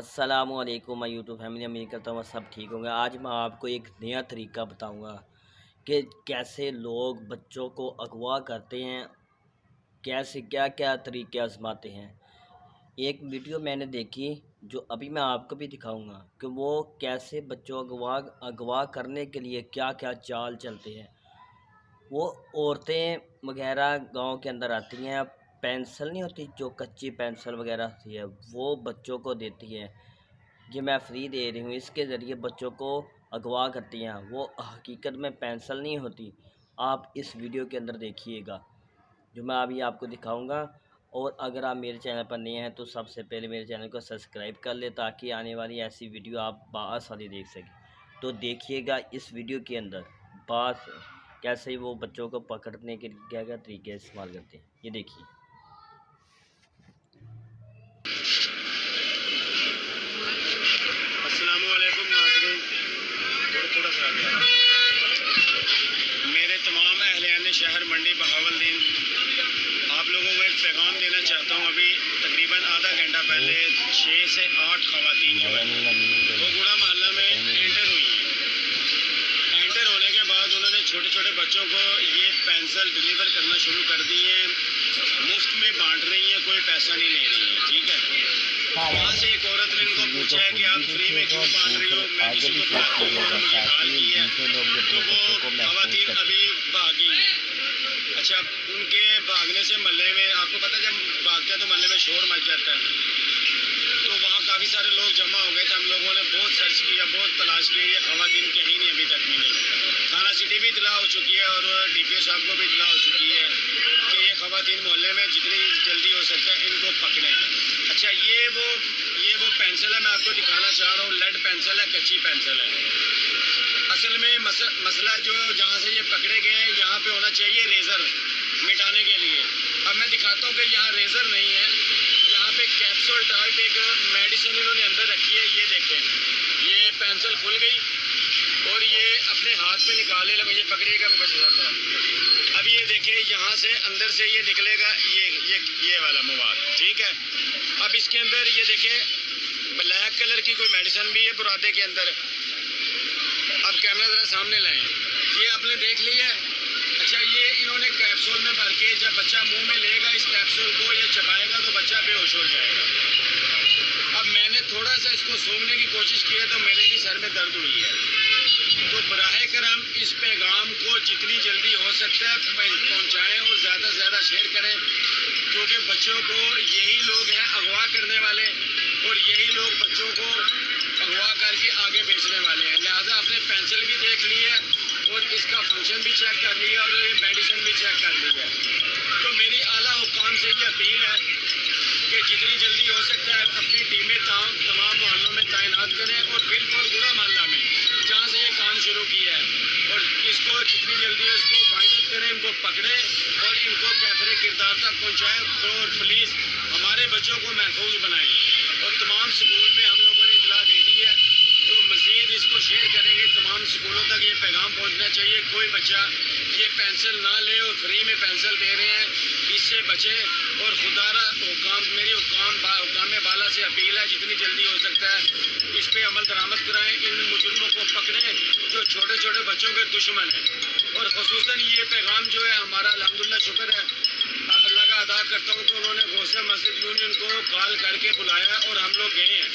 अस्सलामु अलैकुम my YouTube family. उम्मीद करता हूँ सब ठीक होंगे। आज मैं आपको एक नया तरीका बताऊंगा कि कैसे लोग बच्चों को अगवा करते हैं, कैसे क्या क्या तरीके आजमाते हैं। एक वीडियो मैंने देखी जो अभी मैं आपको भी दिखाऊंगा कि वो कैसे बच्चों अगवा करने के लिए क्या क्या चाल चलते हैं। वो औरतें वगैरह गांव के अंदर आती हैं, पेंसिल नहीं होती जो कच्ची पेंसिल वगैरह होती है वो बच्चों को देती है। ये मैं फ्री दे रही हूँ, इसके ज़रिए बच्चों को अगवा करती हैं। वो हकीकत में पेंसिल नहीं होती। आप इस वीडियो के अंदर देखिएगा जो मैं अभी आपको दिखाऊंगा। और अगर आप मेरे चैनल पर नए हैं तो सबसे पहले मेरे चैनल को सब्सक्राइब कर ले ताकि आने वाली ऐसी वीडियो आप बआसानी देख सकें। तो देखिएगा इस वीडियो के अंदर बात कैसे वो बच्चों को पकड़ने के क्या क्या तरीके इस्तेमाल करते हैं। ये देखिए। अस्सलामुअलैकुम नाज़रीन, थोड़ा सा आ गया। मेरे तमाम अहलियान शहर मंडी बहावलदीन, आप लोगों को एक पैगाम देना चाहता हूँ। अभी तकरीबन आधा घंटा पहले 6 से 8 खवातीन जो है वो गुड़ा मोहल्ला में एंटर हुई हैं। एंटर होने के बाद उन्होंने छोटे छोटे बच्चों को ये पेंसिल डिलीवर करना शुरू कर दी है। मुफ्त में बांट रही है, कोई पैसा नहीं ले रही है। ठीक है, वहाँ से एक औरत ने इनको पूछा है कि आप फ्री में क्यों बांट रही हो, मैं किसी को बुलाती हूँ और मुझे कॉल की है। तो वो खवातीन अभी भागी हैं। अच्छा, उनके भागने से महल्ले में, आपको पता है जब भागते हैं तो महल्ले में शोर मच जाता है, तो वहाँ काफ़ी सारे लोग जमा हो गए थे। हम लोगों ने बहुत सर्च किया, बहुत तलाश की, ये खवातीन कहीं नहीं अभी तक मिली। थाना सिटी भी इतला हो चुकी है और DPO साहब को भी इतला हो चुकी है कि ये खवातीन मोहल्ले में जितनी जल्दी हो सकता है इनको पकड़ें। अच्छा, ये वो पेंसिल है, मैं आपको दिखाना चाह रहा हूँ। लेड पेंसिल है, कच्ची पेंसिल है। असल में मसला जो जहाँ से ये पकड़े गए हैं यहाँ पे होना चाहिए रेज़र मिटाने के लिए। अब मैं दिखाता हूँ कि यहाँ रेज़र नहीं है, यहाँ पे कैप्सूल टाइप एक मेडिसिन इन्होंने अंदर रखी है। ये देखें, ये पेंसिल खुल गई और ये अपने हाथ पे निकाले लगे। ये पकड़ेगा बस। अब ये देखें, यहाँ से अंदर से ये निकलेगा ये वाला मवाद। ठीक है, अब इसके अंदर ये देखें ब्लैक कलर की कोई मेडिसिन भी है बुरादे के अंदर। अब कैमरा ज़रा सामने लाएं, ये आपने देख लिया है। अच्छा, ये इन्होंने कैप्सूल में भर के जब बच्चा मुंह में लेगा इस कैप्सूल को, ये चबाएगा तो बच्चा बेहोश हो जाएगा। अब मैंने थोड़ा सा इसको सूंघने की कोशिश की है तो मेरे भी सर में दर्द हुई है। तो बराहे करम इस पैगाम को जितनी जल्दी हो सकता है पहुँचाएँ और ज़्यादा से ज़्यादा शेयर करें, क्योंकि बच्चों को यही लोग हैं अगवा करने वाले और यही लोग बच्चों को अगवा करके आगे बेचने वाले हैं। लिहाजा आपने पेंसिल भी देख ली है और इसका फंक्शन भी चेक कर लिया और मेडिसिन भी चेक कर ली है। तो मेरी आला हुक्काम से ये अपील है कि जितनी जल्दी हो सकता है अपनी टीमें तमाम मोहल्लों में तैनात करें और बिल्कुल गुड़ा मोहल्ला में जहाँ से ये काम शुरू किया है, और इसको जितनी जल्दी हो इसको फाइंड आउट करें, इनको पकड़ें और इनको कैफरे किरदार तक पहुँचाएँ। और पुलिस हमारे बच्चों को महफूज बनाएँ। और तमाम स्कूल में हम लोगों ने इतला दे दी है, तो मज़ीद इसको शेयर करेंगे। तमाम स्कूलों तक ये पैगाम पहुंचना चाहिए, कोई बच्चा ये पेंसिल ना ले और फ्री में पेंसिल दे रहे हैं, इससे बचे। और खुदारा मेरी हुक्काम बाला से अपील है जितनी जल्दी हो सकता है इस पर अमल दरामद कराएँ, इन मुजरिमों को पकड़ें जो छोटे छोटे बच्चों के दुश्मन हैं। और ख़ुसूसन ये पैगाम जो है हमारा अल्हम्दुलिल्लाह शुक्र है अल्लाह का अदा करता हूँ कि उन्होंने गौसे मस्जिद यूनियन को कॉल करके बुलाया और हम लोग गए हैं।